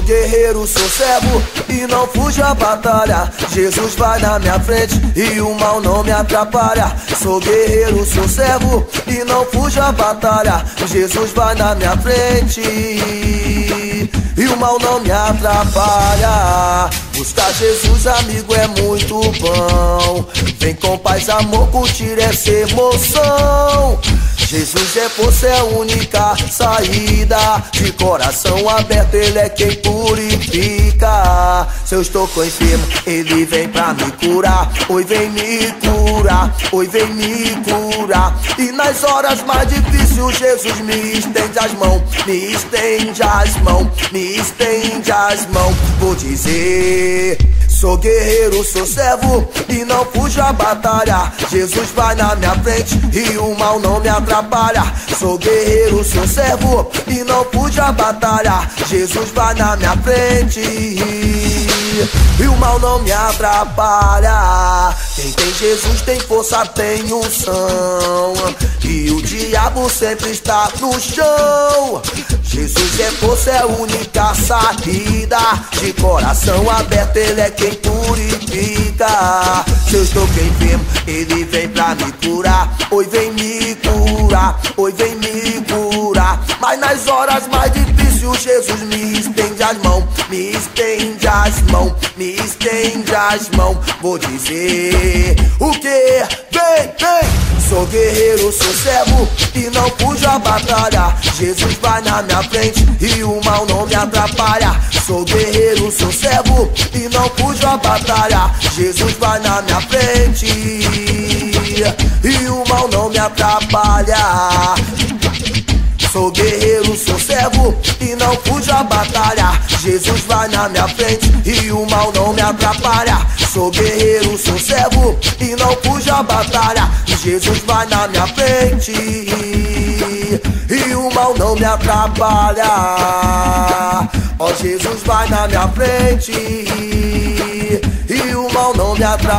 guerreiro, sou servo e não fujo à batalha. Jesus vai na minha frente e o mal não me atrapalha. Sou guerreiro, sou servo e não fujo à batalha. Jesus vai na minha frente e o mal não me atrapalha. Buscar Jesus, amigo, é muito bom. Vem com paz, amor, curtir essa emoção. Jesus é força, é a única saída. De coração aberto, Ele é quem purifica. Se eu estou com enfermo, Ele vem pra me curar. Oi, vem me curar, oi, vem me curar. E nas horas mais difíceis, Jesus me estende as mãos. Me estende as mãos, me estende as mãos. Vou dizer: sou guerreiro, sou servo e não fujo à batalha. Jesus vai na minha frente e o mal não me atrapalha. Sou guerreiro, sou servo e não fujo à batalha. Jesus vai na minha frente e o mal não me atrapalha. Quem tem Jesus tem força, tem unção, e o diabo sempre está no chão. Jesus é força, é a única saída. De coração aberto, Ele é quem purifica. Se eu estou enfermo, Ele vem pra me curar. Oi, vem me curar, oi, vem me curar. Mas nas horas mais difíceis, Jesus me estende as mãos. Me estende as mãos, me estende as mãos. Vou dizer o que? Vem, vem! Sou guerreiro, sou servo e não fujo à batalha. Jesus vai na minha frente e o mal não me atrapalha. Sou guerreiro, sou servo e não fujo à batalha. Jesus vai na minha frente e o mal não me atrapalha. Sou guerreiro, sou servo e não fujo à batalha. Jesus vai na minha frente e o mal não me atrapalha. Sou guerreiro, sou servo e não fujo à batalha. Jesus vai na minha frente e o mal não me atrapalha. Ó, Jesus vai na minha frente e o mal não me atrapalha.